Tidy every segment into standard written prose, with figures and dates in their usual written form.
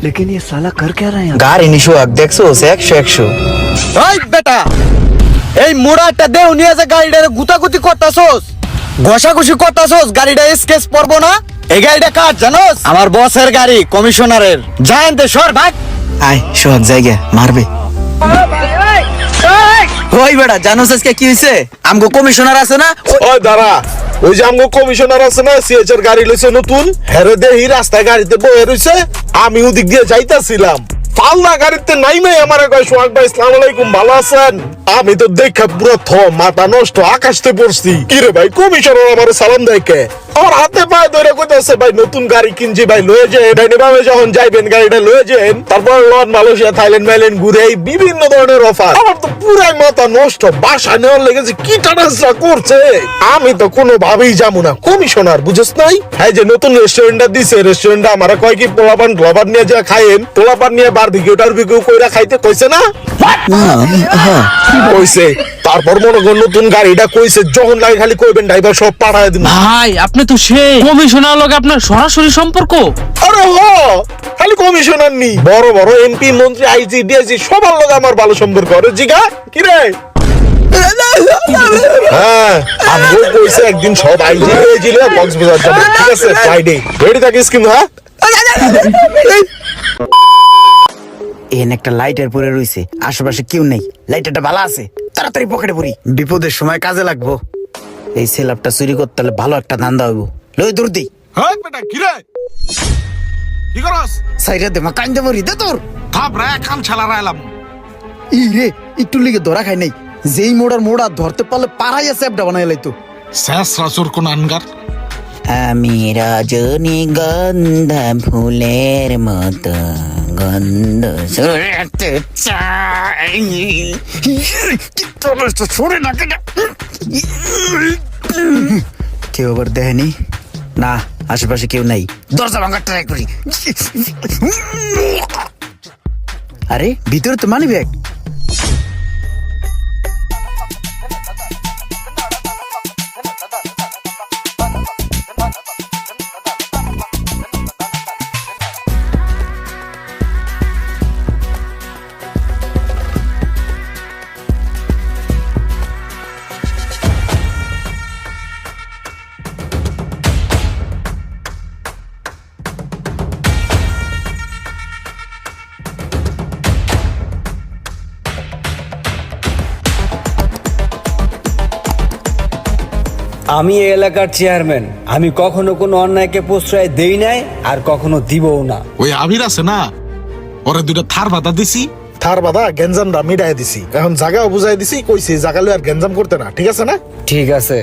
लेकिन ये साला कर क्या रहा है? গাড়ি নিশো দেখছো 100 ওই বেটা, এই মোড়াটা দেও নিয়ে যে গাড়িটা গুতাগুতি করতাছস, ঘষাঘষি করতাছস, গাড়িটা স্কেচ পড়বো না? এই গাড়িটা কার জানোস? আমার বসের গাড়ি, কমিশনারের। জানতে সর ভাগ। আয় সোহাগ জায়গা মারবে। ওই বেটা জানোস আজকে কি হইছে? আমগো কমিশনার আছে না, ওই দাঁড়া, ওই যে আমগো কমিশনার আছে না, সিএচআর গাড়ি লইছে নতুন, হেরে দেহি রাস্তায় গাড়িতে বয়ে রইছে। আমি ওদিক দিয়ে যাইতাছিলাম, পাল্লা গাড়িতে নাইমে আমারে কয় সোহাগ ভাই আসসালামু আলাইকুম, ভালো আছেন? আমি তো দেখে পুরো মাথা নষ্ট, আকাশতে পড়ছি। কি রে ভাই, কমিশনার আমারে সালাম দেয় কে? আমার হাতে পায়ে ধরে কইতাছে ভাই নতুন গাড়ি কিনছি ভাই, লয়ে যান ডাইনে বামে যখন যাইবেন গাড়িটা লয়ে যান, তারপর লন মালয়েশিয়া থাইল্যান্ড মাইল্যান্ড ঘুরে এই বিভিন্ন ধরনের অফার। আমার তো পুরাই মাথা নষ্ট, বাসা নেওয়ার লেগেছে কি টানাসরা করছে। আমি তো কোনো ভাবেই যাবো না, কমিশনার বুঝছ নাই? হ্যাঁ, যে নতুন রেস্টুরেন্টটা দিছে, রেস্টুরেন্টটা আমার কয় কি পোলাপান গ্লোবার নিয়ে যা খাইেন, পোলাপান নিয়ে বারবিকিউ টারবিকিউ কইরা খাইতে কইছে না? কইছে। তারপর মনে কর নতুন গাড়িটা কইছে যখন লাগে খালি কইবেন ড্রাইভার সব পাঠায় দিন। ভাই আপনি তো সেই কমিশনার লগে আপনার সরাসরি সম্পর্ক। আরে হ, খালি কমিশনার নি, বড় বড় এমপি মন্ত্রী আইজি ডিআইজি সবার লগে আমার ভালো সম্পর্ক। আরে জিগা কি রে? হ্যাঁ, আমি কইছে একদিন সব আইজি ডিআইজি লে কক্সবাজার যাবে, ঠিক আছে? ফ্রাইডে রেডি থাকিস কিন্তু। হ্যাঁ, এখানে একটা লাইটার পরে রইছে, আশেপাশে কেউ নেই, লাইটারটা ভালো আছে, তাড়াতাড়ি পকেটে পড়ি, বিপদের সময় কাজে লাগবো। এই সেলাপটা চুরি করতে হলে ভালো একটা ধান্দা হইব। লই দূর দি। হ্যাঁ বেটা কি রে, কি করস? সাইরা দে মা কান্দে মরি দে তোর। থাপ রে, কাম ছালা রাইলাম। ই রে একটু লিগে ধরা খাই নাই, যেই মোড়া ধরতে পারলে পাড়াই আছে অ্যাপটা বানাই লাইতো। শেষ রাসুর কোন আনগার? আমি রজনীগন্ধা ফুলের মতো গন্ধ ছড়াতে চাই। ছড়ে না কেন? কেউ আবার দেখেনি না, আশেপাশে কেউ নাই, দরজা ভাঙার ট্রাই করি। আরে ভিতরে তো মানি ব্যাগ। আমি এই এলাকার চেয়ারম্যান, আমি কখনো কোনো অন্যায়কে প্রশ্রয় দেই নাই আর কখনো দিবও না। ওই আবির আছে না, ওরে দুইটা থার বাধা দিছি। থার বাদা গেঞ্জামটা মিটাই দিছি, এখন জায়গাও বুঝাই দিছি, কইছি জায়গা লই আর গেঞ্জাম করতে না, ঠিক আছে না? ঠিক আছে।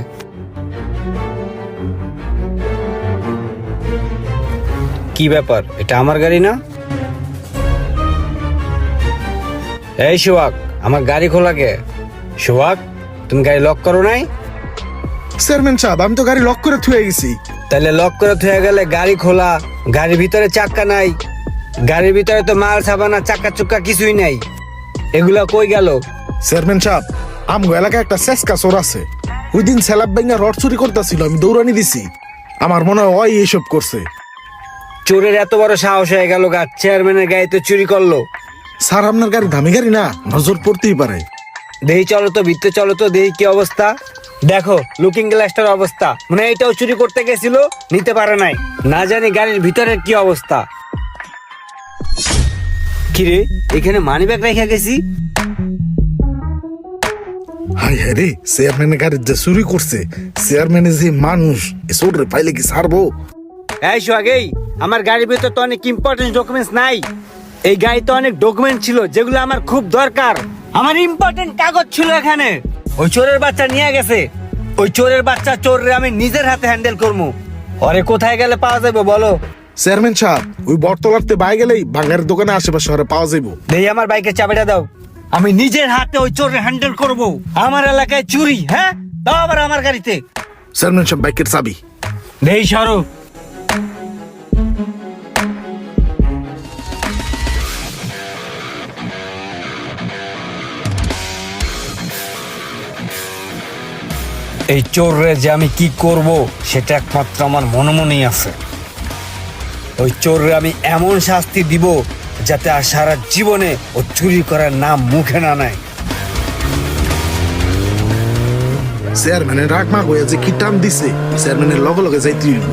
কি ব্যাপার, এটা আমার গাড়ি না? এই সোহাগ, আমার গাড়ি খোলা কে? সোহাগ, তুমি গাড়ি লক করো নাই? চেয়ারম্যান সাহেব, আমি তো গাড়ি লক করে থুয়ে গেছি। তাহলে লক করে থয়ে গেলে গাড়ি খোলা, গাড়ির ভিতরে চাক্কা নাই, গাড়ির ভিতরে তো মাল সাবানা চাক্কা চুক্কা কিছুই নাই, এগুলা কই গেল? চেয়ারম্যান সাহেব, আমগো এলাকায় একটা শেষকা চোর আছে, ওই দিন স্যালাব ভাঙা রড চুরি করতেছিল, আমি দৌড়ানি দিছি, আমার মনে হয় ওই এইসব করছে। চোরের এত বড় সাহস হয়ে গেল গা, চেয়ারম্যানের গাড়িতে চুরি করলো। স্যার আপনার গাড়ি দামি গাড়ি না, নজর পড়তেই পারে। দেহি চলো তো, ভিতরে চলো তো, দেহি কি অবস্থা। দেখো লুকিং গ্লাসটার অবস্থা, মানে এটাও চুরি করতে গেছিল, নিতে পারে নাই, না জানি গাড়ির ভিতরের কি অবস্থা। কিরে, এখানে মানি ব্যাগ রেখে গেছি। হাই হ্যাঁ রে, চেয়ারম্যানের গাড়ি যে চুরি করছে, চেয়ারম্যানের যে মানুষ, এ চোরে পাইলে কি ছাড়বো? এই সোহাগেই, আমার গাড়ির ভিতর তো অনেক ইম্পর্টেন্ট ডকুমেন্টস নাই, এই গাড়িতে অনেক ডকুমেন্ট ছিল যেগুলো আমার খুব দরকার, আমার ইম্পর্টেন্ট কাগজ ছিল এখানে। ওই চোরের বাচ্চা নিয়ে গেছে, ওই চোরের বাচ্চা চোররে আমি নিজের হাতে হ্যান্ডেল করবো। ওরে কোথায় গেলে পাওয়া যাবে বলো? চেয়ারম্যান সাহেব, ওই বটতলাতে বাই গেলেই ভাঙার দোকানে আশেপাশে শহরে পাওয়া যাইব। দেই আমার বাইকের চাবিটা দাও, আমি নিজের হাতে ওই চোররে হ্যান্ডেল করব। আমার এলাকায় চুরি, হ্যাঁ দাও আবার আমার গাড়িতে। চেয়ারম্যান সাহেব, বাইকের চাবি দেই সরো। এই চোররে যে আমি কি করব সেটা একমাত্র আমার মনে মনেই আছে। ওই চোররে আমি এমন শাস্তি দিব যাতে আর সারা জীবনে ও চুরি করার নাম মুখে না নেয়। চেয়ারম্যানের রাগ মাগ হয়ে যে কি টান দিছে, চেয়ারম্যানের লগে লগে যাইতে হইব।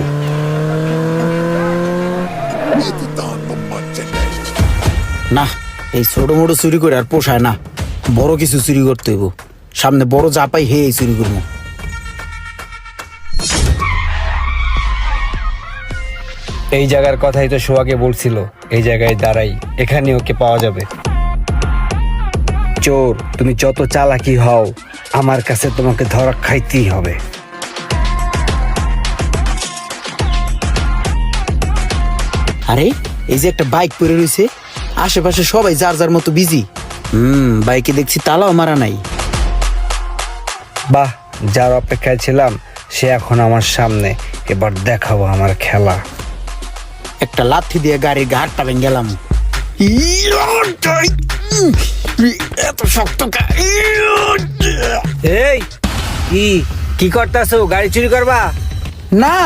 না, এই ছোট মোটো চুরি করে আর পোষায় না, বড় কিছু চুরি করতে হইব। সামনে বড় যা পাই হে এই চুরি করবো। এই জায়গার কথাই তো সোহাগে বলছিল, এই জায়গায় দাঁড়াই, এখানে ওকে পাওয়া যাবে। চোর, তুমি যত চালাকি হও, আমার কাছে তোমাকে ধরা খাইতেই হবে। আরে এই যে একটা বাইক পড়ে রয়েছে, আশেপাশে সবাই যার যার মতো বিজি। বাইকে দেখছি তালাও মারা নাই। বাহ, যার অপেক্ষায় ছিলাম সে এখন আমার সামনে, এবার দেখাবো আমার খেলা। একটা লাথি দিয়ে গাড়ির ঘাটটা ভেঙে গেলাম। এত শক্ত এই কি করতেছো? গাড়ি চুরি করবা? না,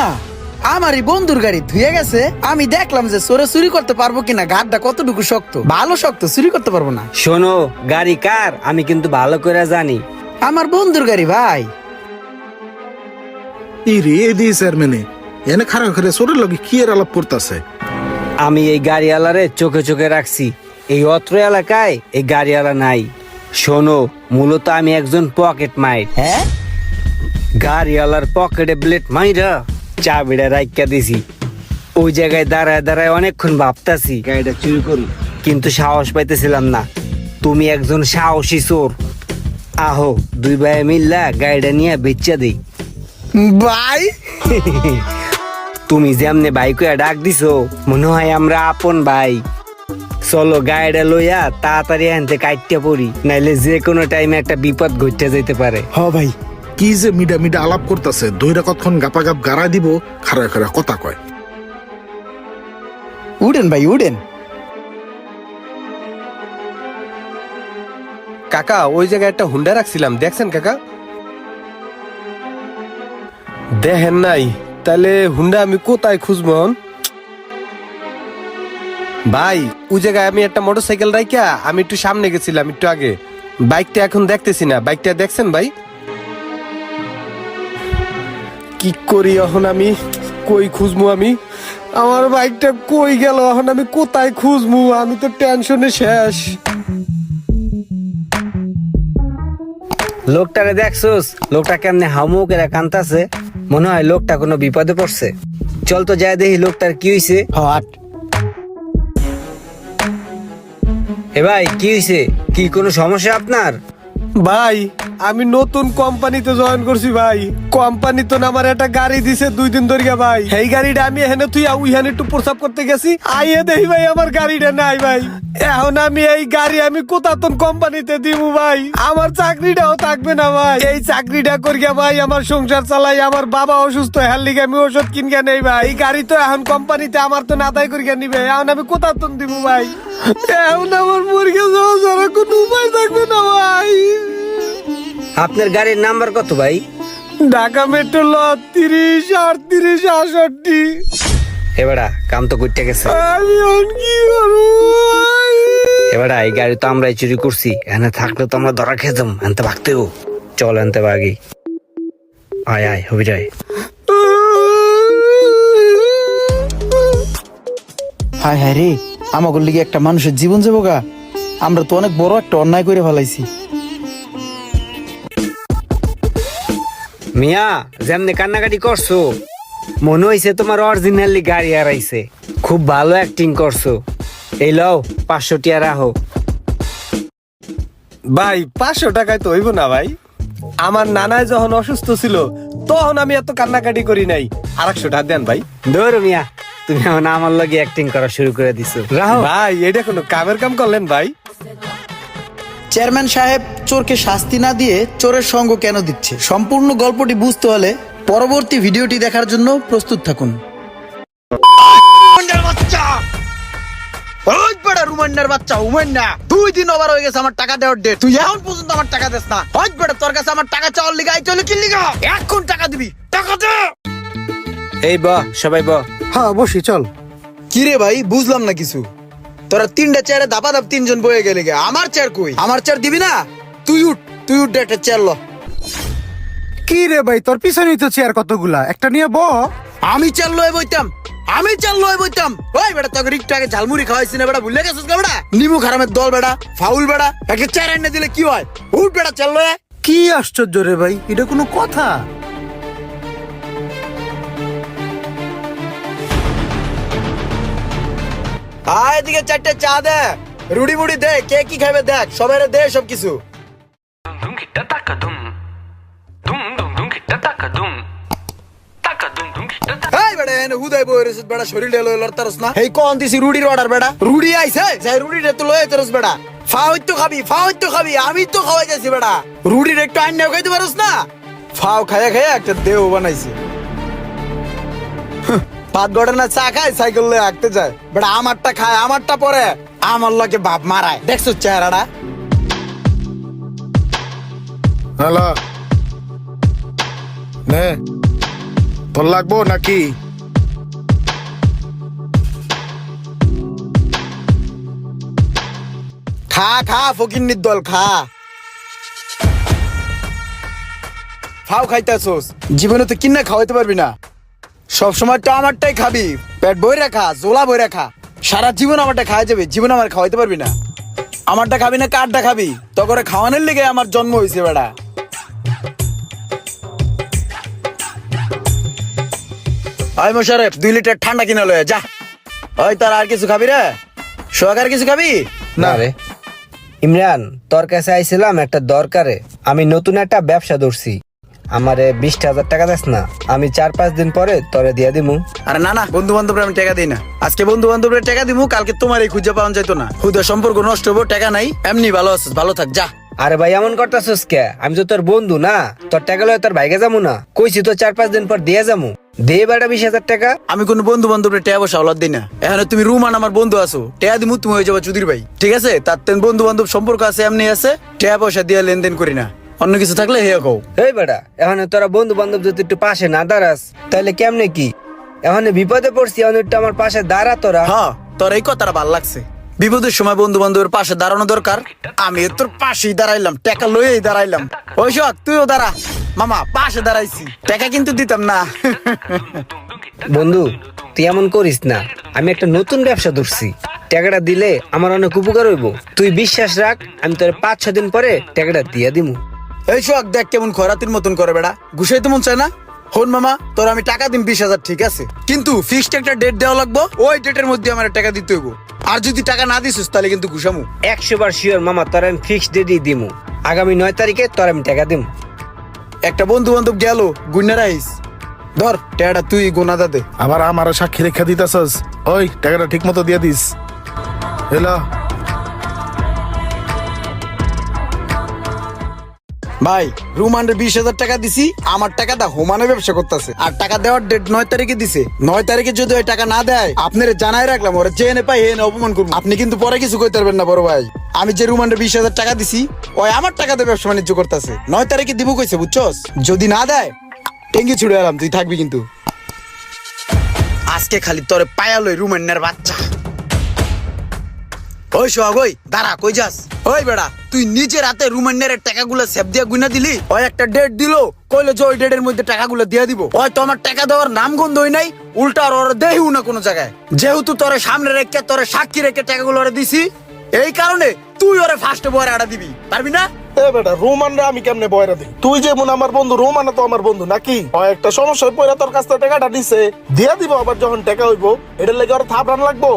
আমারই বন্ধুর গাড়ি ধুয়ে গেছে, আমি দেখলাম যে চোরে চুরি করতে পারবো কিনা, ঘাটটা কতটুকু শক্ত। ভালো শক্ত, চুরি করতে পারবো না। শোনো, গাড়ি কার আমি কিন্তু ভালো করে জানি। আমার বন্ধুর গাড়ি ভাই। রে এদি চেয়ারম্যানে এনে খারাপ করে চোরের লগে কি এর আলাপ করতেছে? আমি এই গাড়িওয়ালারে চোখে চোখে রাখছি, এই অত্র এলাকায় এই গাড়িওয়ালা নাই। শোনো, মূলত আমি একজন পকেট মাইট। হ্যাঁ, গাড়িওয়ালার পকেটে ব্লেড মাইরা চাবিটা রাইকা দিছি। ওই জায়গায় দাঁড়ায় দাঁড়ায় অনেকক্ষণ ভাবতাছি গাড়িটা চুরি করি, কিন্তু সাহস পাইতেছিলাম না। তুমি একজন সাহসী চোর, আহো দুই ভাই মিল্লা গাড়িটা নিয়ে বেচা দিই। ভাই তুমি যেমনে বাইকে ডাক দিছো, মনে হয় আমরা আপন ভাই। চলো গাড়িটা লইয়া তাড়াতাড়ি আনতে কাটতে পড়ি, নাইলে যে কোনো টাইমে একটা বিপদ ঘটতে যেতে পারে। হ ভাই, কি যে মিডা মিডা আলাপ করতেছে, দইরা কতক্ষণ গাপা গাপ গাড়া দিব, খারা খারা কথা কয়। উড়েন ভাই উড়েন। কাকা ওই জায়গায় একটা হুন্ডা রাখছিলাম, দেখছেন কাকা? দেখেন নাই? তাহলে হুন্ডা আমি কোথায় খুঁজবো? ভাই ওই জায়গায় আমি একটা মোটরসাইকেল রাখিয়া আমি একটু সামনে গেছিলাম একটু আগে, বাইকটা এখন দেখতেছি না। বাইকটা দেখছেন ভাই? কি করি এখন আমি? কই খুঁজবো আমি? আমার বাইকটা কই গেল? এখন আমি কোথায় খুঁজবো? আমি তো টেনশনে শেষ। লোকটারে দেখছোস? লোকটা কেমনে হামু করে কান্তাছে, মনে হয় লোকটা কোনো বিপদে পড়ছে। চল তো যাই দেখি লোকটার কি হইছে। হট এ ভাই, কি হইছে? কি কোনো সমস্যা আপনার? ভাই আমি নতুন কোম্পানিতে জয়েন করছি ভাই। কোম্পানি তো আমার একটা গাড়ি দিছে 2 দিন ধরে ভাই। এই গাড়িটা আমি এখানে তুই ওইখানে একটু প্রসাব করতে গেছি, আইয়ে দেখি ভাই আমার গাড়িটা নাই ভাই। এখন আমি এই গাড়ি আমি কোথাতন কোম্পানিতে দিব ভাই? আমার চাকরিটাও থাকবে না ভাই। এই চাকরিটা করিয়া ভাই আমার সংসার চালাই, আমার বাবা অসুস্থ, হের লিগে আমি ওষুধ কিনকে নেই ভাই। এই গাড়ি তো এখন কোম্পানিতে আমার তো নাদাই করিয়া নিবে, এখন আমি কোথাতন দিব ভাই? এখন আমার মুরগি যাওয়া ছাড়া কোনো উপায় থাকবে না ভাই। আপনার গাড়ির নাম্বার কত ভাই? ঢাকা মেট্রো ল 30 38 68। এবারা কাম তো করতে গেছে। আমি এখন কি করবো? এবারা এই গাড়ি তো আমরাই চুরি করছি, এখানে থাকলে তো আমরা ধরা খেতাম, এনতে ভাগতেও। চল এনতে ভাগি, আয় আয় হবি যায়। হায় হায় রে, আমাদের লিগে একটা মানুষের জীবন যাবো গা। আমরা তো অনেক বড় একটা অন্যায় করে ফেলাইছি। মিয়া, যেমনি কান্নাকাটি করছো, মনে হইছে তোমার অরিজিনালি গাড়ি হারাইছে। খুব ভালো অ্যাক্টিং করছো। এই লও 500 টিয়া রাখো। ভাই 500 টাকায় তো হইব না ভাই। আমার নানায় যখন অসুস্থ ছিল তখন আমি এত কান্নাকাটি করি নাই। 100 টাকা দেন ভাই। ধরো মিয়া, তুমি এখন আমার লগে অ্যাক্টিং করা শুরু করে দিছো। রাখো ভাই এটা কোনো কামের কাম করলেন ভাই? চেয়ারম্যান সাহেব চোরকে শাস্তি না দিয়ে চোরের সঙ্গ কেন দিচ্ছে, সম্পূর্ণ গল্পটি বুঝতে হলে পরবর্তী ভিডিওটি দেখার জন্য প্রস্তুত থাকুন। ওই বড় রুমান্ডার বাচ্চা, উমান্না 2 দিন ওভার হয়ে গেছে আমার টাকা দেওয়ার ডেট, তুই এখন পর্যন্ত আমার টাকা দিস না। ওই বড় তোর কাছে আমার টাকা চাওয়ার লিগা আই চলে কি লিগা? এখন টাকা দিবি, টাকা দে। এই ব, সবাই ব। হ্যাঁ বসি চল। কি রে ভাই বুঝলাম না কিছু। তোরা তিনটা চেয়ারে দাপা দাপ তিনজন বয়ে গেলে গে, আমার চেয়ার কই? আমার চেয়ার দিবি না? তুই উঠ একটা চেয়ার ল। কি রে ভাই, তোর পিছনেই তো চেয়ার কতগুলা, একটা নিয়ে ব। আমি চেয়ার লয়ে বইতাম। ওই বেটা তোকে একটু আগে ঝালমুড়ি খাওয়াইছি না বেটা, ভুলে গেছিস না বেটা? নিমু খারামের দল বেটা, ফাউল বেটা, একটা চেয়ার এনে দিলে কি হয়? উঠ বেটা চেয়ার লয়ে। কি আশ্চর্য রে ভাই, এটা কোনো কথা? আয় এদিকে চারটে চা দে, রুড়ি মুড়ি দে, কে কি খাবে দেখ, সবাই দে সব কিছু। এই বেটা এনে হুদাই বই রেছিস বেটা, শরীর ঢেলো লড়তারস না। এই কোন দিছি রুড়ির অর্ডার বেটা, রুড়ি আইছে যাই রুড়িটা তো লয়ে তরস বেটা। ফাও তো খাবি, আমি তো খাওয়াই যাচ্ছি বেটা। রুড়ির একটু আইনাও খাইতে পারস না? ফাও খায়া খায়া একটা দেহ বানাইছে। ভাত গড়ে না চা খায়, সাইকেল লয়ে হাঁটতে যায় বেটা। আমারটা খায়, আমারটা পরে আমার লগে বাপ মারায়, দেখছো চেহারাটা? হ্যালো নে, তোর লাগবো নাকি? খা ফকিন্নির দল খা। ফাও খাইতেছোস, জীবনে তো কিনা খাওয়াইতে পারবি না। সব সময় তো আমারটাই খাবি, পেট বইরা খা, জোলা বইরা খা। সারা জীবন আমারটা খাওয়া যাবে, জীবন আমার খাওয়াইতে পারবি না। আমারটা খাবি না কারটা খাবি? তো করে খাওয়ানোর লেগে আমার জন্ম হয়েছে বেটা। ওই মোশারেফ 2 লিটার ঠান্ডা কিনে লয়ে যা। ওই তোর আর কিছু খাবি রে? সোহাগ আর কিছু খাবি? না রে ইমরান, তোর কাছে আইছিলাম একটা দরকারে। আমি নতুন একটা ব্যবসা ধরছি, আমারে 20,000 টাকা দেস না? আমি 4-5 দিন পরে তোরে দিয়া দিমু। আরে না বন্ধু বান্ধবরা আমি টাকা দিই না। আজকে বন্ধু বান্ধবরা টাকা দিমু, কালকে তোমার এই খুঁজে পাওয়া যাইতো না। হুদা সম্পর্ক নষ্ট হবো, টাকা নাই। এমনি ভালো আছিস, ভালো থাক যা। আরে ভাই এমন করতেছিস কে? আমি তো তোর বন্ধু না, তোর টাকা লয়ে তোর ভাইকে যাবো না? কইছি তো 4-5 দিন পর দিয়ে যাবো। দে বেটা 20,000 টাকা। আমি কোন বন্ধু বান্ধবের টাকা পয়সা ওলাদ দিই না। এখন তুমি রুমান আমার বন্ধু আছো, টাকা দিমু তুমি হয়ে যাবো চুদির ভাই, ঠিক আছে? তার তেন বন্ধু বান্ধব সম্পর্ক আছে, এমনি আছে। টাকা পয়সা দিয়ে লেনদেন করি না, অন্য কিছু থাকলে হে কও। এই বেটা এখন তোরা বন্ধু বান্ধব যদি একটু পাশে না দাঁড়াস তাহলে কেমনে কি? এখন বিপদে পড়ছি, এখন একটু আমার পাশে দাঁড়া তোরা। হ্যাঁ তোর এই কথাটা ভাল লাগছে। বিপদের সময় বন্ধু বান্ধবের পাশে দাঁড়ানো দরকার। আমি তোর পাশেই দাঁড়াইলাম, টাকা লইয়েই দাঁড়াইলাম। ওই শোক তুইও দাঁড়া মামা, পাশে দাঁড়াইছি, টাকা কিন্তু দিতাম না। বন্ধু তুই এমন করিস না, আমি একটা নতুন ব্যবসা ধরছি। টাকাটা দিলে আমার অনেক উপকার হইব। তুই বিশ্বাস রাখ, আমি তোর 5-6 দিন পরে টাকাটা দিয়ে দিমু। এই শোক দেখ কেমন খরাতির মতন করে বেড়া, গুছাইতে মন চায় না? হন মামা, তোর আমি টাকা দিম 20,000, ঠিক আছে? কিন্তু ফিক্সড একটা ডেট দেওয়া লাগবো, ওই ডেটের মধ্যে আমার টাকা দিতে হইব। আর যদি টাকা না দিছিস তাহলে কিন্তু ঘুষামু। 100 বার শিওর মামা, তোর আমি ফিক্সড ডেটই দিমু। আগামী 9 তারিখে তোর আমি টাকা দিমু। একটা বন্ধু বান্ধব গেল, গুন্না রাইস ধর টাকাটা তুই গোনা দে। আবার আমার সাক্ষী রেখা দিতেছস, ওই টাকাটা ঠিক মতো দিয়ে দিস। হ্যালো ভাই, রুমানের 20,000 টাকা দিছি, আমার টাকাটা হোমানে ব্যবসা করতেছে। আর টাকা দেওয়ার ডেট 9 তারিখে দিছে। 9 তারিখে যদি ওই টাকা না দেয়, আপনার জানাই রাখলাম, ওরা যে এনে পাই এনে অপমান করবো। আপনি কিন্তু পরে কিছু কইতে পারবেন না বড় ভাই। আমি যে রুমানের 20,000 টাকা দিছি, ওই আমার টাকাতে ব্যবসা বাণিজ্য করতেছে। 9 তারিখে দিব কইছে, বুঝছস? যদি না দেয় টেঙ্গি ছুড়ে এলাম, তুই থাকবি কিন্তু। আজকে খালি তোরে পায়ালই রুমানের বাচ্চা। ওই সোহাগ, ওই দাঁড়া, কই যাস? ওই বেড়া, তুই নিজের হাতে রুমানের টাকাগুলো সেভ দিয়া গুনা দিলি। ওই একটা ডেট দিলো, কইলো যে ওই ডেটের মধ্যে টাকাগুলো দিয়ে দিব। ওই তো আমার টাকা দেওয়ার নাম গন্ধ হই নাই, উল্টা ওর দেহিও না কোনো জায়গায়। যেহেতু তোরে সামনে রেখে, তোরে সাক্ষী রেখে টাকাগুলো ওরে দিছি, এই কারণে তুই ওরে ফার্স্টে বয়রা আড়া দিবি, পারবি না? এ বেটা, রোমানরা আমি কেমনে বয়রা দিই? তুই যেমন আমার বন্ধু, রোমানও তো আমার বন্ধু নাকি? হয় একটা সমস্যায় পড়া তোর কাছ থেকে টাকাটা দিছে, দিয়া দিব। আবার যখন টাকা হইবো, এটার লেগে আর থাপড়ান লাগবো?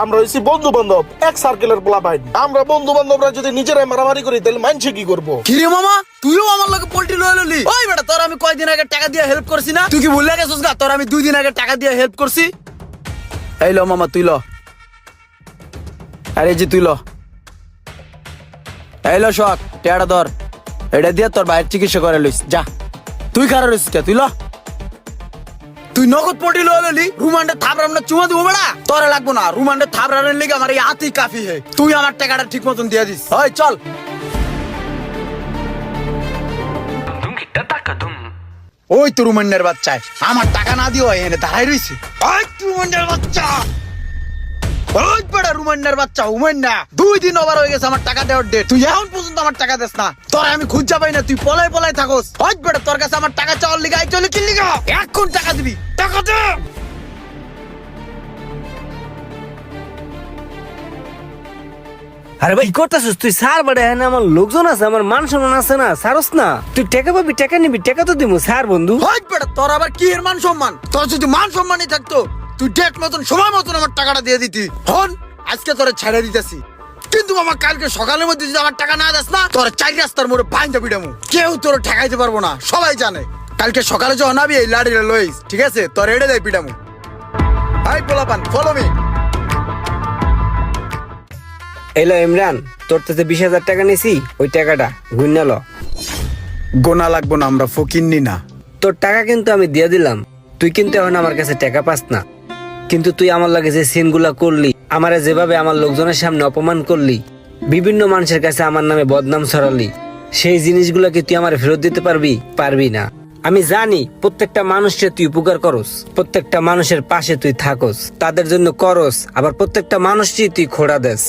আমরা হইছি বন্ধু বান্ধব, এক সার্কেলের পোলা ভাই। আমরা বন্ধু বান্ধবরা যদি নিজেরাই মারামারি করি, তাহলে মানছে কি করবো? কিরে মামা, তুইও আমার লগে পোল্ট্রি লয়ে ললি? ওই বেটা, তোর আমি কয়দিন আগে টাকা দিয়ে হেল্প করছি না? তুই কি ভুলে গেছিস গা? তোর আমি 2 দিন আগে টাকা দিয়ে হেল্প করছি। এই ল মামা, তুই ল। আরে জি তুই ল। এই ল শখ, টাকাটা ধর, এটা দিয়ে তোর ভাইয়ের চিকিৎসা করে লইস যা। তুই খারাপ রইছিস কে? তুই ল। তুই নগদ পটি লয়ে ললি, রুমান্ডে থাপড়াম না চুমা দিব বেড়া? তোরে লাগবো না, রুমান্ডে থাপড়ানোর লেগে আমার এই হাতেই কাফি হে। তুই আমার টাকাটা ঠিক মতন দিয়ে দিস। ওই চল। ওই তো রুমান্ডের বাচ্চা, আমার টাকা না দিও এনে দাঁড়াই রইছে। ওই রুমান্ডের বাচ্চা, ওই বড় রুমান্নার বাচ্চা উমান্না 2 দিন ওভার হয়ে গেছে আমার টাকা দেওয়ার ডেট, তুই এখন পর্যন্ত আমার টাকা দেস না। তোর আমি খুঁজা পাই না, তুই পলাই পলাই থাকস। ওই বড় তোর কাছে আমার টাকা চাওয়ার লিগা আই চলে কি লিগা? এখন টাকা দিবি, টাকা দে। আরে ভাই কি করতেছিস তুই? স্যার বাড়ে হ্যাঁ আমার লোকজন আছে, আমার মান সম্মান আছে না, সারস না। তুই টাকা পাবি, টাকা নিবি, টাকা তো দিব স্যার বন্ধু। ওই বড় তোর আবার কি এর মান সম্মান? তোর যদি মান সম্মানই থাকতো তুই ডেট মতন সময় মতন আমার টাকাটা দিয়ে দিতি। হন আজকে তোরে ছেড়ে দিতেছি, কিন্তু মামা কালকে সকালের মধ্যে যদি আমার টাকা না দেস না, তোর 4 রাস্তার মোড়ে বাইন্দা পিটামু, কেউ তোর ঠেকাইতে পারবো না, সবাই জানে। কালকে সকালে যখন আবি এই লাড়িটা লইস, ঠিক আছে? তোর এড়ে দেয় পিটামু। হাই পোলাপান, ফলো মি। এলো ইমরান, তোর তো 20,000 টাকা নিছি, ওই টাকাটা গুইনা ল। গোনা লাগবো না, আমরা ফকিন্নি না। তোর টাকা কিন্তু আমি দিয়ে দিলাম, তুই কিন্তু এখন আমার কাছে টাকা পাস না। কিন্তু তুই আমার লাগে যে সিনগুলা করলি, আমারে যেভাবে আমার লোকজনের সামনে অপমান করলি, বিভিন্ন মানুষের কাছে আমার নামে বদনাম ছড়ালি, সেই জিনিসগুলা কি তুই আমার ফেরত দিতে পারবি? পারবি না। আমি জানি প্রত্যেকটা মানুষকে তুই উপকার করস, প্রত্যেকটা মানুষের পাশে তুই থাকস, তাদের জন্য করস, আবার প্রত্যেকটা মানুষই তুই খোড়া দেস।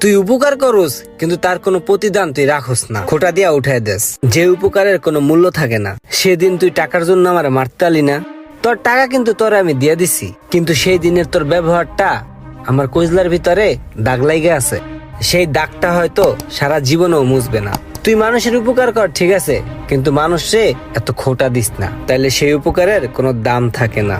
তুই উপকার করস কিন্তু তার কোনো প্রতিদান তুই রাখস না, খোটা দিয়া উঠাই দেস। যে উপকারের কোনো মূল্য থাকে না, সেদিন তুই টাকার জন্য আমার মারতালি না। তোর টাকা কিন্তু তোরে আমি দিয়ে দিছি, কিন্তু সেই দিনের তোর ব্যবহারটা আমার কইজলার ভিতরে দাগ লাইগে আছে। সেই দাগটা হয়তো সারা জীবনেও মুছবে না। তুই মানুষের উপকার কর ঠিক আছে, কিন্তু মানুষে এত খোটা দিস না, তাইলে সেই উপকারের কোনো দাম থাকে না।